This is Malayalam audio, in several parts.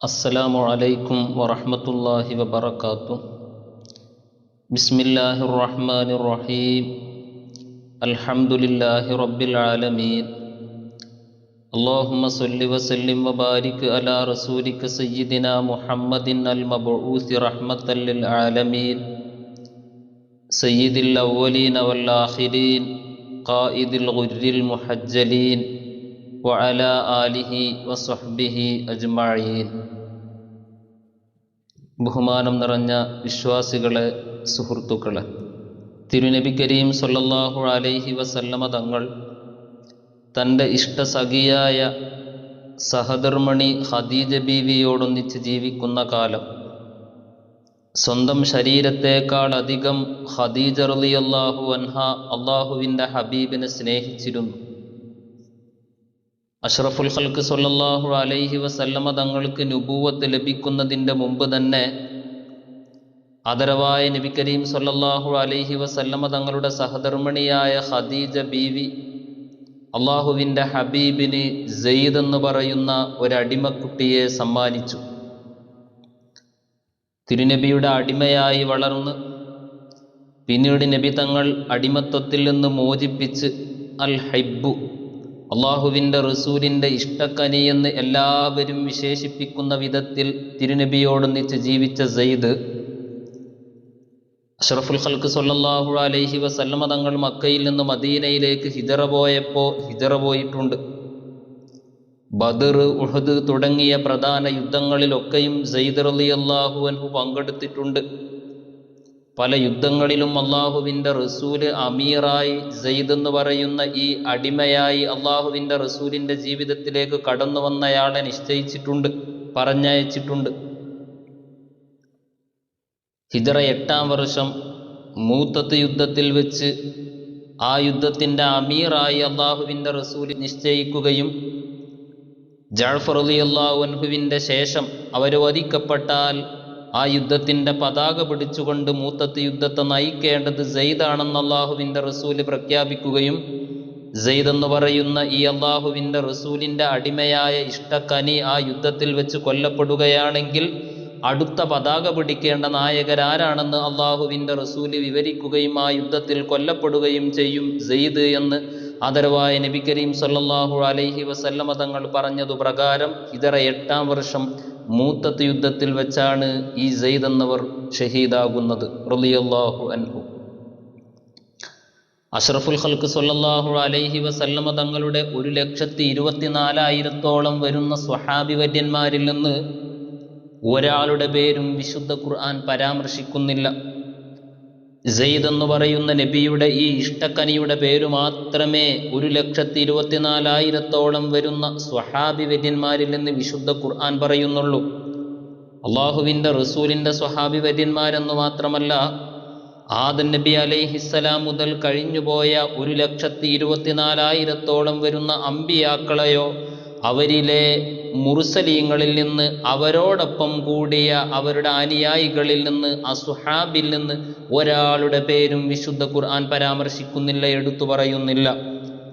السلام عليكم ورحمة الله وبركاته. بسم الله الرحمن الرحيم. الحمد لله رب العالمين. اللهم صل وسلم وبارك على رسولك سيدنا محمد المبعوث رحمة للعالمين، سيد الأولين والآخرين، قائد الغر المحجلين، وعلى آله وصحبه أجمعين. ബഹുമാനം നിറഞ്ഞ വിശ്വാസികളെ, സുഹൃത്തുക്കളെ, തിരുനബി കരീം സല്ലല്ലാഹു അലൈഹി വസല്ലമ തങ്ങൾ തൻ്റെ ഇഷ്ടസഖിയായ സഹധർമ്മിണി ഖദീജ ബീവിയോടൊന്നിച്ച് ജീവിക്കുന്ന കാലം സ്വന്തം ശരീരത്തേക്കാൾ അധികം ഖദീജ റളിയല്ലാഹു അൻഹ അള്ളാഹുവിൻ്റെ ഹബീബിനെ സ്നേഹിച്ചിരുന്നു. അഷ്റഫുൽ ഖൽഖ് സല്ലല്ലാഹു അലൈഹി വസല്ലമ തങ്ങൾക്ക് നുബൂവത്ത് ലഭിക്കുന്നതിൻ്റെ മുമ്പ് തന്നെ ആദരവായ നബി കരീം സല്ലല്ലാഹു അലൈഹി വസല്ലമ തങ്ങളുടെ സഹധർമ്മിണിയായ ഖദീജ ബീവി അള്ളാഹുവിൻ്റെ ഹബീബിന് സെയ്ദ് എന്ന് പറയുന്ന ഒരടിമക്കുട്ടിയെ സമ്മാനിച്ചു. തിരുനബിയുടെ അടിമയായി വളർന്ന് പിന്നീട് നബി തങ്ങൾ അടിമത്വത്തിൽ നിന്ന് മോചിപ്പിച്ച് അൽ ഹൈബു, അള്ളാഹുവിൻ്റെ റസൂലിൻ്റെ ഇഷ്ടക്കനിയെന്ന് എല്ലാവരും വിശേഷിപ്പിക്കുന്ന വിധത്തിൽ തിരുനബിയോടൊന്നിച്ച് ജീവിച്ച സെയ്ദ് അഷ്റഫുൽ ഖൽഖ് സല്ലല്ലാഹു അലൈഹി വസല്ലമ തങ്ങൾ മക്കയിൽ നിന്ന് മദീനയിലേക്ക് ഹിജറ പോയപ്പോൾ ഹിജറ പോയിട്ടുണ്ട്. ബദർ, ഉഹദ് തുടങ്ങിയ പ്രധാന യുദ്ധങ്ങളിലൊക്കെയും സെയ്ദ് റളിയല്ലാഹു അൻഹു പങ്കെടുത്തിട്ടുണ്ട്. പല യുദ്ധങ്ങളിലും അള്ളാഹുവിൻ്റെ റസൂല് അമീറായി സെയ്ദ് എന്ന് പറയുന്ന ഈ അടിമയായി അള്ളാഹുവിൻ്റെ റസൂലിൻ്റെ ജീവിതത്തിലേക്ക് കടന്നു വന്നയാളെ നിശ്ചയിച്ചിട്ടുണ്ട്, പറഞ്ഞയച്ചിട്ടുണ്ട്. ഹിജറ 8-ാം വർഷം മൂത്തത്ത് യുദ്ധത്തിൽ വെച്ച് ആ യുദ്ധത്തിൻ്റെ അമീറായി അള്ളാഹുവിൻ്റെ റസൂല് നിശ്ചയിക്കുകയും ജഅഫർ റളിയല്ലാഹു അൻഹുവിൻ്റെ ശേഷം അവർ വധിക്കപ്പെട്ടാൽ ആ യുദ്ധത്തിൻ്റെ പതാക പിടിച്ചുകൊണ്ട് മൂത്തത്ത് യുദ്ധത്തെ നയിക്കേണ്ടത് സെയ്ദാണെന്ന് അള്ളാഹുവിൻ്റെ റസൂല് പ്രഖ്യാപിക്കുകയും സെയ്ദ് എന്ന് പറയുന്ന ഈ അള്ളാഹുവിൻ്റെ റസൂലിൻ്റെ അടിമയായ ഇഷ്ടക്കനി ആ യുദ്ധത്തിൽ വെച്ച് കൊല്ലപ്പെടുകയാണെങ്കിൽ അടുത്ത പതാക പിടിക്കേണ്ട നായകരാരാണെന്ന് അള്ളാഹുവിൻ്റെ റസൂല് വിവരിക്കുകയും ആ യുദ്ധത്തിൽ കൊല്ലപ്പെടുകയും ചെയ്യും സെയ്ദ് എന്ന് ആദരവായ നബി കരീം സല്ലല്ലാഹു അലൈഹി വസല്ലമ തങ്ങൾ പറഞ്ഞതു പ്രകാരം ഹിജറ 8-ാം വർഷം മൂത്തത്ത് യുദ്ധത്തിൽ വെച്ചാണ് ഈ സെയ്ദ് എന്നവർ ഷഹീദാകുന്നത് റളിയല്ലാഹു അൻഹു. അഷ്റഫുൽ ഖൽഖ് സല്ലല്ലാഹു അലൈഹി വസല്ലമ തങ്ങളുടെ 1,24,000-ഓളം വരുന്ന സ്വഹാബി വര്യന്മാരിൽ നിന്ന് ഒരാളുടെ പേരും വിശുദ്ധ ഖുർആൻ പരാമർശിക്കുന്നില്ല. സെയ്ദ് എന്ന് പറയുന്ന നബിയുടെ ഈ ഇഷ്ടക്കനിയുടെ പേരു മാത്രമേ 1,24,000-ഓളം വരുന്ന സ്വഹാബി വര്യന്മാരിൽ നിന്ന് വിശുദ്ധ ഖുർആൻ പറയുന്നുള്ളൂ. അള്ളാഹുവിൻ്റെ റസൂലിൻ്റെ സ്വഹാബി വര്യന്മാരെന്ന് മാത്രമല്ല, ആദം നബി അലൈഹിസ്സലാം മുതൽ കഴിഞ്ഞുപോയ 1,24,000-ഓളം വരുന്ന അമ്പിയാക്കളെയോ അവരിലെ മുർസലീങ്ങളിൽ നിന്ന് അവരോടൊപ്പം കൂടിയ അവരുടെ അനുയായികളിൽ നിന്ന് അസ്ഹാബിൽ നിന്ന് ഒരാളുടെ പേരും വിശുദ്ധ ഖുർആൻ പരാമർശിക്കുന്നില്ല, എടുത്തു പറയുന്നില്ല.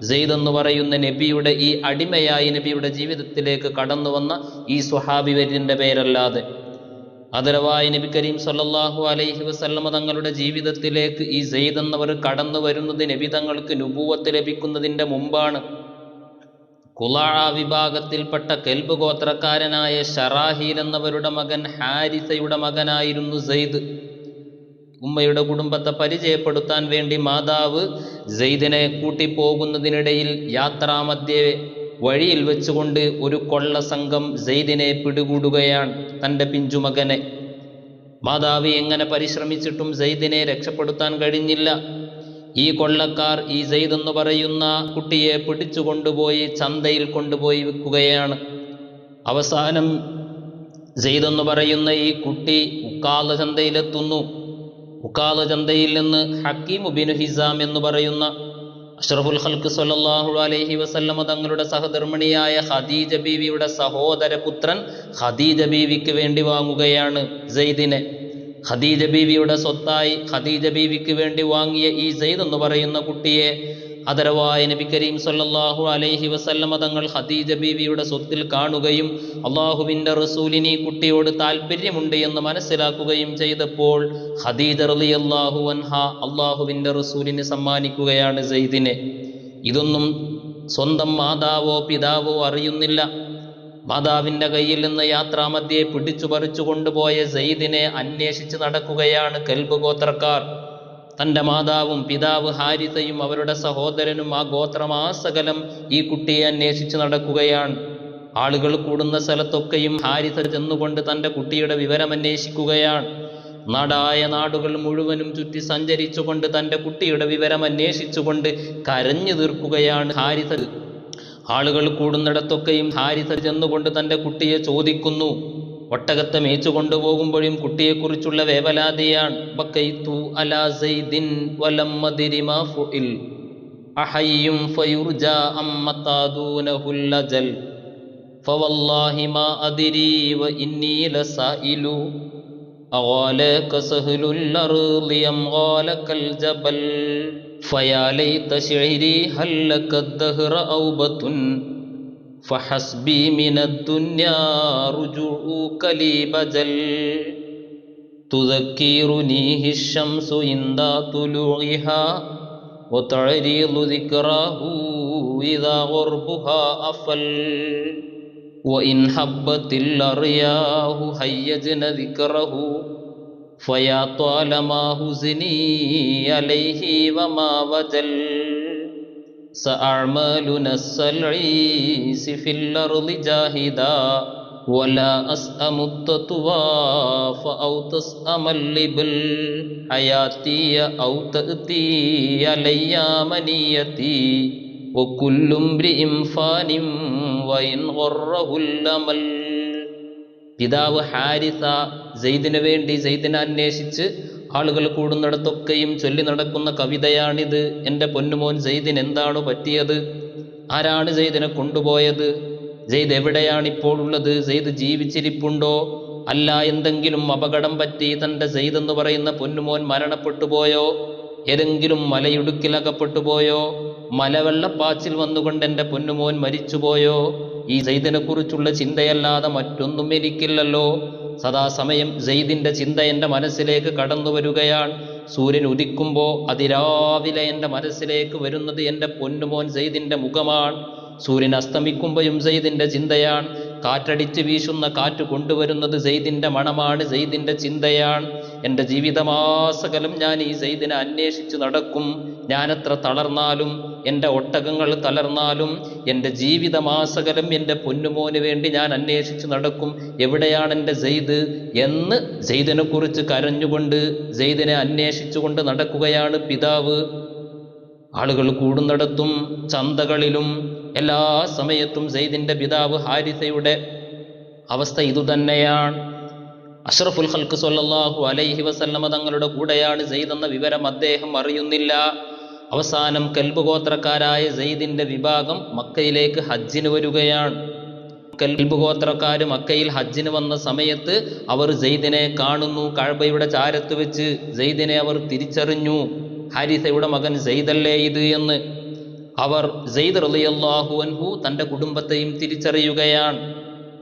സെയ്ദ് എന്ന് പറയുന്ന നബിയുടെ ഈ അടിമയായി നബിയുടെ ജീവിതത്തിലേക്ക് കടന്നു വന്ന ഈ സ്വഹാബി വര്യൻ്റെ പേരല്ലാതെ ആദരവായ നബി കരീം സല്ലല്ലാഹു അലൈഹി വസല്ലമ തങ്ങളുടെ ജീവിതത്തിലേക്ക് ഈ സെയ്ദ് എന്നവർ കടന്നു വരുന്നത് നബി തങ്ങൾക്ക് നുബൂവത്ത് ലഭിക്കുന്നതിൻ്റെ മുമ്പാണ്. ഖുളാഅ വിഭാഗത്തിൽപ്പെട്ട കെൽബ് ഗോത്രക്കാരനായ ശറാഹീൽ എന്നവരുടെ മകൻ ഹാരിസയുടെ മകനായിരുന്നു സെയ്ദ്. ഉമ്മയുടെ കുടുംബത്തെ പരിചയപ്പെടുത്താൻ വേണ്ടി മാതാവ് സെയ്ദിനെ കൂട്ടിപ്പോകുന്നതിനിടയിൽ യാത്രാമധ്യേ വഴിയിൽ വെച്ചുകൊണ്ട് ഒരു കൊള്ള സംഘം സെയ്ദിനെ പിടികൂടുകയാണ്, തൻ്റെ പിഞ്ചുമകനെ. മാതാവ് എങ്ങനെ പരിശ്രമിച്ചിട്ടും സെയ്ദിനെ രക്ഷപ്പെടുത്താൻ കഴിഞ്ഞില്ല. ഈ കൊള്ളക്കാർ ഈ സെയ്ദ് എന്ന് പറയുന്ന കുട്ടിയെ പിടിച്ചു കൊണ്ടുപോയി ചന്തയിൽ കൊണ്ടുപോയി വിൽക്കുകയാണ്. അവസാനം സെയ്ദ് എന്ന് പറയുന്ന ഈ കുട്ടി ഉക്കാല ചന്തയിലെത്തുന്നു. ഉക്കാല ചന്തയിൽ നിന്ന് ഹക്കീം ബിൻ ഹിസാം എന്ന് പറയുന്ന അഷ്റഫുൽ ഖൽഖ് സല്ലല്ലാഹു അലൈഹി വസല്ലമ തങ്ങളുടെ സഹധർമ്മിണിയായ ഖദീജ ബീവിയുടെ സഹോദരപുത്രൻ ഖദീജ ബീവിക്ക് വേണ്ടി വാങ്ങുകയാണ് സെയ്ദിനെ. ഖദീജ ബീവിയുടെ സ്വത്തായി ഖദീജ ബീവിക്ക് വേണ്ടി വാങ്ങിയ ഈ സെയ്ദ് എന്ന് പറയുന്ന കുട്ടിയെ ആദരവായ നബി കരീം സല്ലല്ലാഹു അലൈഹി വസല്ലമ തങ്ങൾ ഖദീജ ബീവിയുടെ സ്വത്തിൽ കാണുകയും അള്ളാഹുവിൻ്റെ റസൂലിന് ഈ കുട്ടിയോട് താല്പര്യമുണ്ട് എന്ന് മനസ്സിലാക്കുകയും ചെയ്തപ്പോൾ ഖദീജ റളിയല്ലാഹു അൻഹ അള്ളാഹുവിൻ്റെ റസൂലിന് സമ്മാനിക്കുകയാണ് സെയ്ദിനെ. ഇതൊന്നും സ്വന്തം മാതാവോ പിതാവോ അറിയുന്നില്ല. മാതാവിൻ്റെ കയ്യിൽ നിന്ന് യാത്രാമധ്യേ പിടിച്ചു പറിച്ചു കൊണ്ടുപോയ സെയ്ദിനെ അന്വേഷിച്ച് നടക്കുകയാണ് കൽബ് ഗോത്രക്കാർ. തൻ്റെ മാതാവും പിതാവ് ഹാരിസയും അവരുടെ സഹോദരനും ആ ഗോത്രമാസകലം ഈ കുട്ടിയെ അന്വേഷിച്ച് നടക്കുകയാണ്. ആളുകൾ കൂടുന്ന സ്ഥലത്തൊക്കെയും ഹാരിസ ചെന്നുകൊണ്ട് തൻ്റെ കുട്ടിയുടെ വിവരം അന്വേഷിക്കുകയാണ്. നാടായ നാടുകൾ മുഴുവനും ചുറ്റി സഞ്ചരിച്ചുകൊണ്ട് തൻ്റെ കുട്ടിയുടെ വിവരം അന്വേഷിച്ചുകൊണ്ട് കരഞ്ഞു തീർക്കുകയാണ് ഹാരിസ. ആളുകൾ കൂടുന്നിടത്തൊക്കെയും ഹാരിസ ചെന്നുകൊണ്ട് തൻ്റെ കുട്ടിയെ ചോദിക്കുന്നു. ഒട്ടകത്തെ മേച്ചു കൊണ്ടുപോകുമ്പോഴും കുട്ടിയെക്കുറിച്ചുള്ള വേവലാതിയാണ്. ബക്കൈതു അലാ സൈദിൻ വലം അദ്രി മാ ഫുഇൽ അഹയ്യും ഫയുർജാ അമ്മതാദൂനഹുൽ അജൽ ഫവല്ലാഹി മാ അദ്രി വ ഇന്നി ലസായിലു അഗാലക സഹലുൽ അർളി അം ഗാലകൽ ജബൽ ഫയാ ലൈത ശിഅരി ഹൽ ലക ദഹ്റ ഔബത്തുൻ فحسبي من الدنيا رجوعك لي بجل تذكرنيه الشمس عند طلوعها وتعرض ذكراه إذا غربها أفل وإن حبت الأرياح هيجن ذكره فيا طالما حزني عليه وما وجل سأعمالنا السلعيس في الأرض جاهدا ولا أسأم التطواف أو تسأم اللبل حياتي أو تأتي علي منيتي وكل امرئ فان وإن غره الأمل. പിതാവ് ഹാരിസ സെയ്ദിന് വേണ്ടി സെയ്ദിനെ അന്വേഷിച്ച് ആളുകൾ കൂടുന്നിടത്തൊക്കെയും ചൊല്ലി നടക്കുന്ന കവിതയാണിത്. എൻ്റെ പൊന്നുമോൻ സെയ്ദിന് എന്താണ് പറ്റിയത്? ആരാണ് സെയ്ദിനെ കൊണ്ടുപോയത്? സെയ്ദ് എവിടെയാണിപ്പോൾ ഉള്ളത്? സെയ്ദ് ജീവിച്ചിരിപ്പുണ്ടോ? അല്ല എന്തെങ്കിലും അപകടം പറ്റി തൻ്റെ സെയ്ദ് എന്ന് പറയുന്ന പൊന്നുമോൻ മരണപ്പെട്ടു പോയോ? ഏതെങ്കിലും മലയിടുക്കിലകപ്പെട്ടു പോയോ? മലവെള്ളപ്പാച്ചിൽ വന്നുകൊണ്ട് എൻ്റെ പൊന്നുമോൻ മരിച്ചുപോയോ? ഈ സെയ്ദിനെ കുറിച്ചുള്ള ചിന്തയല്ലാതെ മറ്റൊന്നും എനിക്കില്ലല്ലോ. സദാസമയം സെയ്ദിൻ്റെ ചിന്ത എൻ്റെ മനസ്സിലേക്ക് കടന്നു വരികയാണ്. സൂര്യൻ ഉദിക്കുമ്പോൾ അതിരാവിലെ എൻ്റെ മനസ്സിലേക്ക് വരുന്നത് എൻ്റെ പൊന്നുമോൻ സെയ്ദിൻ്റെ മുഖമാണ്. സൂര്യൻ അസ്തമിക്കുമ്പോഴും സെയ്ദിൻ്റെ ചിന്തയാണ്. കാറ്റടിച്ച് വീശുന്ന കാറ്റ് കൊണ്ടുവരുന്നത് സെയ്ദിൻ്റെ മണമാണ്, സെയ്ദിൻ്റെ ചിന്തയാണ്. എൻ്റെ ജീവിതമാസകലം ഞാൻ ഈ സെയ്ദിനെ അന്വേഷിച്ച് നടക്കും. ഞാനെത്ര തളർന്നാലും, എൻ്റെ ഒട്ടകങ്ങൾ തളർന്നാലും, എൻ്റെ ജീവിതമാസകലം എൻ്റെ പൊന്നുമോന് വേണ്ടി ഞാൻ അന്വേഷിച്ച് നടക്കും. എവിടെയാണ് എൻ്റെ സെയ്ദ് എന്ന് സെയ്ദിനെ കുറിച്ച് കരഞ്ഞുകൊണ്ട് സെയ്ദിനെ അന്വേഷിച്ചുകൊണ്ട് നടക്കുകയാണ് പിതാവ്. ആളുകൾ കൂടുന്നിടത്തും ചന്തകളിലും എല്ലാ സമയത്തും സെയ്ദിൻ്റെ പിതാവ് ഹാരിസയുടെ അവസ്ഥ ഇതുതന്നെയാണ്. അഷ്റഫുൽ ഖൽഖ് സ്വല്ലല്ലാഹു അലൈഹി വസല്ലമ തങ്ങളുടെ കൂടെയാണ് സെയ്ദ് എന്ന വിവരം അദ്ദേഹം അറിയുന്നില്ല. അവസാനം കൽബ് ഗോത്രക്കാരായ സെയ്ദിൻ്റെ വിഭാഗം മക്കയിലേക്ക് ഹജ്ജിന് വരികയാണ്. കൽബ് ഗോത്രക്കാർ മക്കയിൽ ഹജ്ജിന് വന്ന സമയത്ത് അവർ സെയ്ദിനെ കാണുന്നു. കഅബയുടെ ചാരത്ത് വെച്ച് സെയ്ദിനെ അവർ തിരിച്ചറിഞ്ഞു. ഹാരിസയുടെ മകൻ സെയ്ദല്ലേ ഇത് എന്ന്. അവർ സെയ്ദ് റളിയല്ലാഹു അൻഹു തൻ്റെ കുടുംബത്തെയും തിരിച്ചറിയുകയാണ്.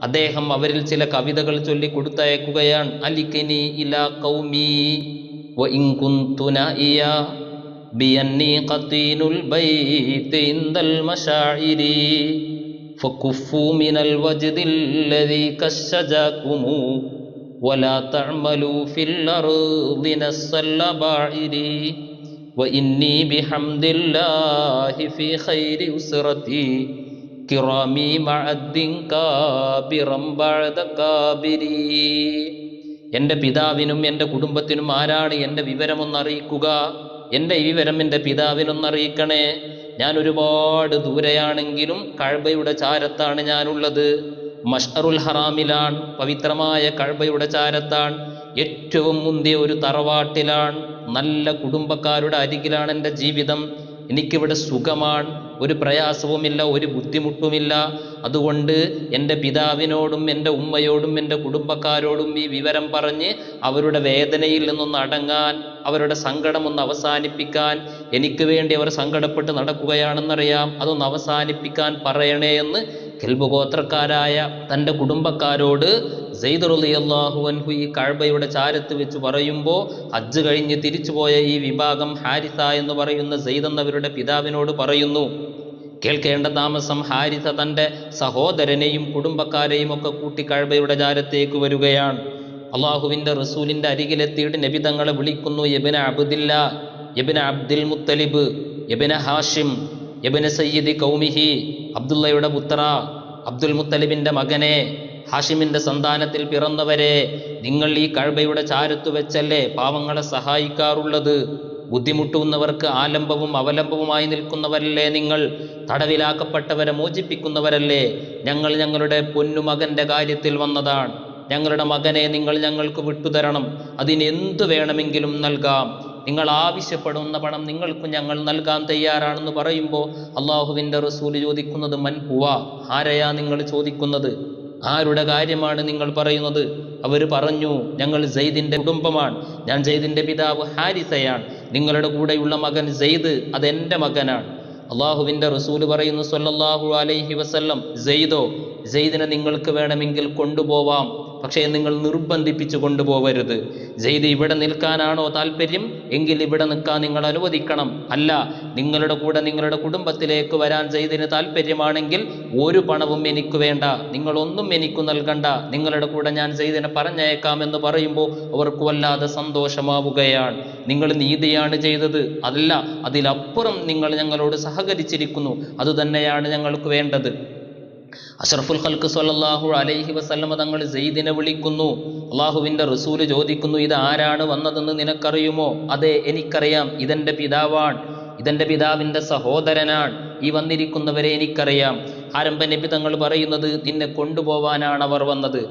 അദ്ദേഹം അവരിൽ ചില കവിതകൾ ചൊല്ലി കൊടുത്തയക്കുകയാണ്. അലിഖിനി ഇലാ ഖൗമി വഇൻ കുന്തു നാഇയ ബിഅന്നി ഖതീനുൽ ബൈതി ഇൻദൽ മശാഇരി ഫകുഫു മിനൽ വജ്ദിൽ ലദീ കശജാകും വലാ തഅമലു ഫിൽ അർളി നസ്സൽ ബാഇരി وإني بحمد الله في خير أسرتي كرامي مع الدين كابرا بعد كابري. എൻ്റെ പിതാവിനും എൻ്റെ കുടുംബത്തിനും ആരാണ് എൻ്റെ വിവരമൊന്നറിയിക്കുക? എൻ്റെ ഈ വിവരം എൻ്റെ പിതാവിനൊന്നറിയിക്കണേ. ഞാൻ ഒരുപാട് ദൂരെയാണെങ്കിലും കഅബയുടെ ചാരത്താണ് ഞാനുള്ളത്. മഷ്അറുൽ ഹറാമിലാണ്, പവിത്രമായ കഅബയുടെ ചാരത്താണ്. ഏറ്റവും മുന്തിയ ഒരു തറവാട്ടിലാണ്, നല്ല കുടുംബക്കാരുടെ അരികിലാണ് എൻ്റെ ജീവിതം. എനിക്കിവിടെ സുഖമാണ്, ഒരു പ്രയാസവുമില്ല, ഒരു ബുദ്ധിമുട്ടുമില്ല. അതുകൊണ്ട് എൻ്റെ പിതാവിനോടും എൻ്റെ ഉമ്മയോടും എൻ്റെ കുടുംബക്കാരോടും ഈ വിവരം പറഞ്ഞ് അവരുടെ വേദനയിൽ നിന്നൊന്ന് അടങ്ങാൻ, അവരുടെ സങ്കടം ഒന്ന് അവസാനിപ്പിക്കാൻ, എനിക്ക് വേണ്ടി അവർ സങ്കടപ്പെട്ട് നടക്കുകയാണെന്നറിയാം, അതൊന്ന് അവസാനിപ്പിക്കാൻ പറയണേ എന്ന് കെൽബ് ഗോത്രക്കാരായ തൻ്റെ കുടുംബക്കാരോട് സെയ്ദ് റളിയല്ലാഹു അൻഹു ഈ കഅബയുടെ ചാരത്ത് വെച്ച് പറയുമ്പോൾ ഹജ്ജ് കഴിഞ്ഞ് തിരിച്ചുപോയ ഈ വിഭാഗം ഹാരിസ എന്ന് പറയുന്ന സെയ്ദ് എന്നവരുടെ പിതാവിനോട് പറയുന്നു. കേൾക്കേണ്ട താമസം ഹാരിസ തൻ്റെ സഹോദരനെയും കുടുംബക്കാരെയും ഒക്കെ കൂട്ടി കഅബയുടെ ചാരത്തേക്ക് വരികയാണ്. അള്ളാഹുവിൻ്റെ റസൂലിൻ്റെ അരികിലെത്തിയിട്ട് നബി തങ്ങളെ വിളിക്കുന്നു. യബ്ന അബ്ദില്ല, യബ്ന അബ്ദുൽ മുത്തലിബ്, യബ്ന ഹാഷിം, യബ്ന സയ്യിദി കൗമിഹി, അബ്ദുള്ളയുടെ പുത്ര, അബ്ദുൽ മുത്തലിബിൻ്റെ മകനെ, ഹാഷിമിൻ്റെ സന്താനത്തിൽ പിറന്നവരെ, നിങ്ങൾ ഈ കഅബയുടെ ചാരത്തു വെച്ചല്ലേ പാവങ്ങളെ സഹായിക്കാറുള്ളത്? ബുദ്ധിമുട്ടുന്നവർക്ക് ആലംബവും അവലംബവുമായി നിൽക്കുന്നവരല്ലേ നിങ്ങൾ? തടവിലാക്കപ്പെട്ടവരെ മോചിപ്പിക്കുന്നവരല്ലേ? ഞങ്ങൾ ഞങ്ങളുടെ പൊന്നുമകൻ്റെ കാര്യത്തിൽ വന്നതാണ്. ഞങ്ങളുടെ മകനെ നിങ്ങൾ ഞങ്ങൾക്ക് വിട്ടുതരണം. അതിനെന്തു വേണമെങ്കിലും നൽകാം. നിങ്ങൾ ആവശ്യപ്പെടുന്ന പണം നിങ്ങൾക്കും ഞങ്ങൾ നൽകാൻ തയ്യാറാണെന്ന് പറയുമ്പോൾ അള്ളാഹുവിൻ്റെ റസൂല് ചോദിക്കുന്നത് മൻ ഹുവ, ആരെയാ നിങ്ങൾ ചോദിക്കുന്നത്? ആരുടെ കാര്യമാണ് നിങ്ങൾ പറയുന്നത്? അവർ പറഞ്ഞു, ഞങ്ങൾ സെയ്ദിൻ്റെ കുടുംബമാണ്, ഞാൻ സെയ്ദിൻ്റെ പിതാവ് ഹാരിസയാണ്, നിങ്ങളുടെ കൂടെയുള്ള മകൻ സെയ്ദ് അതെൻ്റെ മകനാണ്. അള്ളാഹുവിൻ്റെ റസൂല് പറയുന്നു സ്വല്ലല്ലാഹു അലൈഹി വസല്ലം, സെയ്ദിനെ നിങ്ങൾക്ക് വേണമെങ്കിൽ കൊണ്ടുപോവാം, പക്ഷേ നിങ്ങൾ നിർബന്ധിപ്പിച്ചു കൊണ്ടുപോകരുത്. സെയ്ദ് ഇവിടെ നിൽക്കാനാണോ താല്പര്യം എങ്കിൽ ഇവിടെ നിൽക്കാൻ നിങ്ങൾ അനുവദിക്കണം. അല്ല, നിങ്ങളുടെ കൂടെ നിങ്ങളുടെ കുടുംബത്തിലേക്ക് വരാൻ സെയ്ദിന് താല്പര്യമാണെങ്കിൽ ഒരു പണവും എനിക്ക് വേണ്ട, നിങ്ങളൊന്നും എനിക്ക് നൽകണ്ട, നിങ്ങളുടെ കൂടെ ഞാൻ സെയ്ദിനെ പറഞ്ഞയക്കാം എന്ന് പറയുമ്പോൾ അവർക്ക് വല്ലാതെ സന്തോഷമാവുകയാണ്. നിങ്ങൾ നീതിയാണ് ചെയ്തത്, അതല്ല അതിലപ്പുറം നിങ്ങൾ ഞങ്ങളോട് സഹകരിച്ചിരിക്കുന്നു, അതുതന്നെയാണ് ഞങ്ങൾക്ക് വേണ്ടത്. അഷ്റഫുൽ ഖൽഖ് സ്വല്ലല്ലാഹു അലൈഹി വസല്ലമ തങ്ങൾ സെയ്ദിനെ വിളിക്കുന്നു. അള്ളാഹുവിൻ്റെ റസൂല് ചോദിക്കുന്നു, ഇത് ആരാണ് വന്നതെന്ന് നിനക്കറിയുമോ? അതെ, എനിക്കറിയാം, ഇതെൻ്റെ പിതാവാണ്, ഇതെൻ്റെ പിതാവിൻ്റെ സഹോദരനാണ്, ഈ വന്നിരിക്കുന്നവരെ എനിക്കറിയാം. ആരംഭ നബി തങ്ങൾ പറയുന്നത്, നിന്നെ കൊണ്ടുപോവാനാണ് അവർ വന്നത്,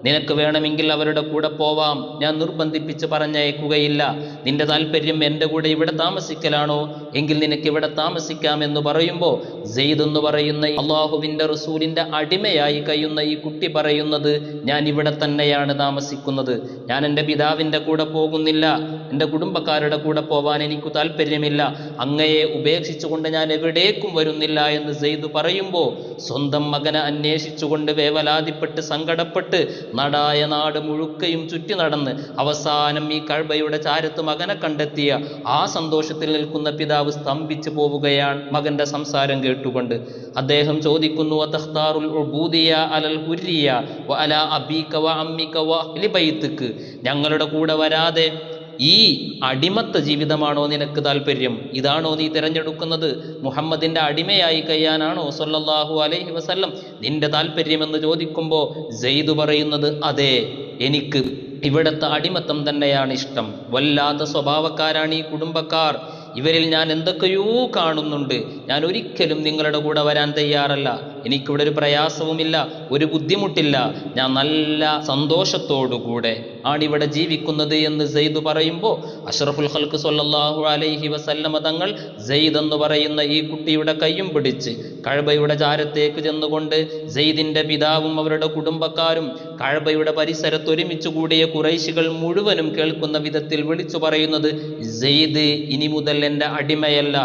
നിനക്ക് വേണമെങ്കിൽ അവരുടെ കൂടെ പോവാം, ഞാൻ നിർബന്ധിപ്പിച്ച് പറഞ്ഞയക്കുകയില്ല. നിന്റെ താല്പര്യം എൻ്റെ കൂടെ ഇവിടെ താമസിക്കലാണോ എങ്കിൽ നിനക്ക് ഇവിടെ താമസിക്കാമെന്ന് പറയുമ്പോൾ സെയ്ദ് എന്ന് പറയുന്ന അള്ളാഹുവിൻ്റെ റസൂലിൻ്റെ അടിമയായി കഴിയുന്ന ഈ കുട്ടി പറയുന്നത്, ഞാൻ ഇവിടെ തന്നെയാണ് താമസിക്കുന്നത്, ഞാൻ എൻ്റെ പിതാവിൻ്റെ കൂടെ പോകുന്നില്ല, എൻ്റെ കുടുംബക്കാരുടെ കൂടെ പോവാൻ എനിക്ക് താല്പര്യമില്ല, അങ്ങയെ ഉപേക്ഷിച്ചുകൊണ്ട് ഞാൻ എവിടേക്കും വരുന്നില്ല എന്ന് സെയ്ദ് പറയുമ്പോൾ സ്വന്തം മകനെ അന്വേഷിച്ചുകൊണ്ട് വേവലാതിപ്പെട്ട് സങ്കടപ്പെട്ട് നാടായ നാട് മുഴുക്കയും ചുറ്റി നടന്ന് അവസാനം ഈ കഅബയുടെ ചാരത്ത് മകനെ കണ്ടെത്തിയ ആ സന്തോഷത്തിൽ നിൽക്കുന്ന പിതാവ് സ്തംഭിച്ചു പോവുകയാണ് മകന്റെ സംസാരം കേട്ടുകൊണ്ട്. അദ്ദേഹം ചോദിക്കുന്നു, അതഖ്താറുൽ ഉബൂദിയ അലൽ ഹുരിയ വഅലാ അബീക വഅമ്മിക വഅഹ്ലി ബൈതിക, ഞങ്ങളുടെ കൂടെ വരാതെ ഈ അടിമത്ത ജീവിതമാണോ നിനക്ക് താല്പര്യം? ഇതാണോ നീ തിരഞ്ഞെടുക്കുന്നത്? മുഹമ്മദിൻ്റെ അടിമയായി കഴിയാനാണോ സ്വല്ലല്ലാഹു അലൈഹി വസല്ലം നിന്റെ താല്പര്യമെന്ന് ചോദിക്കുമ്പോൾ സെയ്ദ് പറയുന്നത്, അതെ, എനിക്ക് ഇവിടുത്തെ അടിമത്തം തന്നെയാണ് ഇഷ്ടം. വല്ലാത്ത സ്വഭാവക്കാരാണ് ഈ കുടുംബക്കാർ, ഇവരിൽ ഞാൻ എന്തൊക്കെയോ കാണുന്നുണ്ട്, ഞാൻ ഒരിക്കലും നിങ്ങളുടെ കൂടെ വരാൻ തയ്യാറല്ല, എനിക്കിവിടെ ഒരു പ്രയാസവുമില്ല, ഒരു ബുദ്ധിമുട്ടില്ല, ഞാൻ നല്ല സന്തോഷത്തോടുകൂടെ ആണിവിടെ ജീവിക്കുന്നത് എന്ന് സെയ്ദ് പറയുമ്പോൾ അഷ്റഫുൽ ഖൽഖ് സ്വല്ലല്ലാഹു അലൈഹി വസല്ലമ തങ്ങൾ സെയ്ദ് എന്ന് പറയുന്ന ഈ കുട്ടിയുടെ കയ്യും പിടിച്ച് കഅബയുടെ ചാരത്തേക്ക് ചെന്നുകൊണ്ട് സെയ്ദിൻ്റെ പിതാവും അവരുടെ കുടുംബക്കാരും കഅബയുടെ പരിസരത്ത് ഒരുമിച്ച് കൂടിയ ഖുറൈശികൾ മുഴുവനും കേൾക്കുന്ന വിധത്തിൽ വിളിച്ചു പറയുന്നത്, സെയ്ദ് ഇനി മുതൽ എൻ്റെ അടിമയല്ല,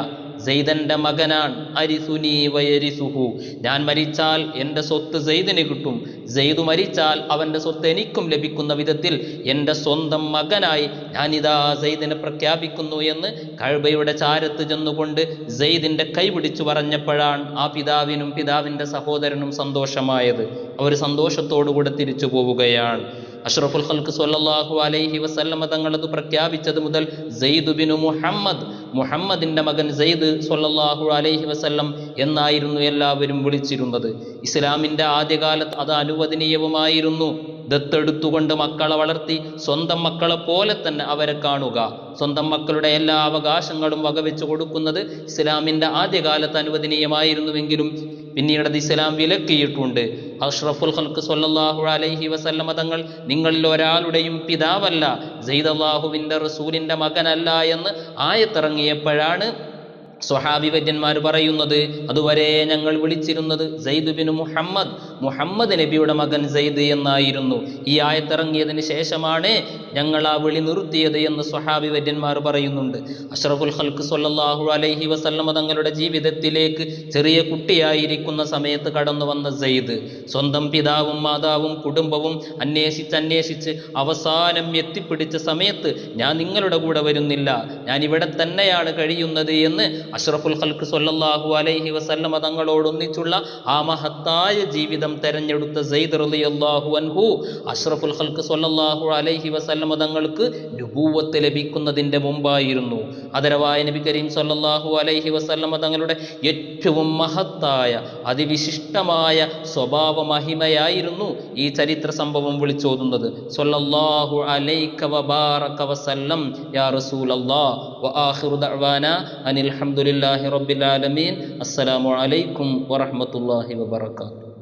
സെയ്ദൻ്റെ മകനാണ്, അരിസുനി വയരിസുഹു, ഞാൻ മരിച്ചാൽ എൻ്റെ സ്വത്ത് സെയ്ദിന് കിട്ടും, സെയ്ദ് മരിച്ചാൽ അവൻ്റെ സ്വത്ത് എനിക്കും ലഭിക്കുന്ന വിധത്തിൽ എൻ്റെ സ്വന്തം മകനായി ഞാനിതാ സെയ്ദിനെ പ്രഖ്യാപിക്കുന്നു എന്ന് കഅബയുടെ ചാരത്ത് ചെന്നുകൊണ്ട് സെയ്ദിൻ്റെ കൈ പിടിച്ചു പറഞ്ഞപ്പോഴാണ് ആ പിതാവിനും പിതാവിൻ്റെ സഹോദരനും സന്തോഷമായത്. അവർ സന്തോഷത്തോടുകൂടെ തിരിച്ചു പോവുകയാണ്. അഷ്റഫുൽ ഖൽഖ് സ്വല്ലല്ലാഹു അലൈഹി വസല്ലമ തങ്ങളത് പ്രഖ്യാപിച്ചത് മുതൽ സെയ്ദ് ബിനു മുഹമ്മദ്, മുഹമ്മദിൻ്റെ മകൻ സെയ്ദ് സ്വല്ലല്ലാഹു അലൈഹി വസല്ലം എന്നായിരുന്നു എല്ലാവരും വിളിച്ചിരുന്നത്. ഇസ്ലാമിൻ്റെ ആദ്യകാലത്ത് അത് അനുവദനീയവുമായിരുന്നു. ദത്തെടുത്തുകൊണ്ട് മക്കളെ വളർത്തി സ്വന്തം മക്കളെ പോലെ തന്നെ അവരെ കാണുക, സ്വന്തം മക്കളുടെ എല്ലാ അവകാശങ്ങളും വകവെച്ച് കൊടുക്കുന്നത് ഇസ്ലാമിൻ്റെ ആദ്യകാലത്ത് അനുവദനീയമായിരുന്നുവെങ്കിലും പിന്നീട് ഇസ്ലാം വിലക്കിയിട്ടുണ്ട്. അഷ്റഫുൽ ഖൽഖ് സ്വല്ലല്ലാഹു അലൈഹി വസല്ലമ തങ്ങൾ നിങ്ങളിൽ ഒരാളുടെയും പിതാവല്ല, സെയ്ദ് അല്ലാഹുവിൻ്റെ റസൂലിൻ്റെ മകനല്ല എന്ന് ആയത്തിറങ്ങിയപ്പോഴാണ് സ്വഹാബി വര്യന്മാർ പറയുന്നത്, അതുവരെ ഞങ്ങൾ വിളിച്ചിരുന്നത് സെയ്ദ് ബിൻ മുഹമ്മദ്, മുഹമ്മദ് നബിയുടെ മകൻ സെയ്ദ് എന്നായിരുന്നു. ഈ ആയത്തിറങ്ങിയതിന് ശേഷമാണ് ഞങ്ങൾ ആ വിളി നിർത്തിയത് എന്ന് സ്വഹാബി വര്യന്മാർ പറയുന്നുണ്ട്. അഷ്റഫുൽ ഖൽഖ് സ്വല്ലല്ലാഹു അലൈഹി വസല്ലമ തങ്ങളുടെ ജീവിതത്തിലേക്ക് ചെറിയ കുട്ടിയായിരിക്കുന്ന സമയത്ത് കടന്നു വന്ന സെയ്ദ് സ്വന്തം പിതാവും മാതാവും കുടുംബവും അന്വേഷിച്ച് അവസാനം എത്തിപ്പിടിച്ച സമയത്ത്, ഞാൻ നിങ്ങളുടെ കൂടെ വരുന്നില്ല, ഞാൻ ഇവിടെ തന്നെയാണ് കഴിയുന്നത് എന്ന് അഷ്റഫുൽ ഖൽഖ് സ്വല്ലല്ലാഹു അലൈഹി വസല്ലമ തങ്ങളോടൊന്നിച്ചുള്ള ആ മഹത്തായ ജീവിതം തെരഞ്ഞെടുത്ത സെയ്ദ് റളിയല്ലാഹു അൻഹു അഷ്റഫുൽ ഖൽഖ് സ്വല്ലല്ലാഹു അലൈഹി വസല്ലമ തങ്ങൾക്ക് നുബുവത്ത് ലഭിക്കുന്നതിൻ്റെ മുമ്പായിരുന്നു. ആദരവായ നബി കരീം സ്വല്ലല്ലാഹു അലൈഹി വസല്ലമ തങ്ങളുടെ ഏറ്റവും മഹത്തായ അതിവിശിഷ്ടമായ സ്വഭാവ മഹിമയായിരുന്നു ഈ ചരിത്ര സംഭവം വിളിച്ചോതുന്നത്. സ്വല്ലല്ലാഹു അലൈക വബാറക വസല്ലം യാ റസൂലല്ലാഹ് വ ആഖിറു ദഅവാനാ അനിൽ ഹംദുലില്ലാഹി റബ്ബിൽ ആലമീൻ. അസ്സലാമു അലൈക്കും വറഹ്മത്തുള്ളാഹി വബറകാതുഹു.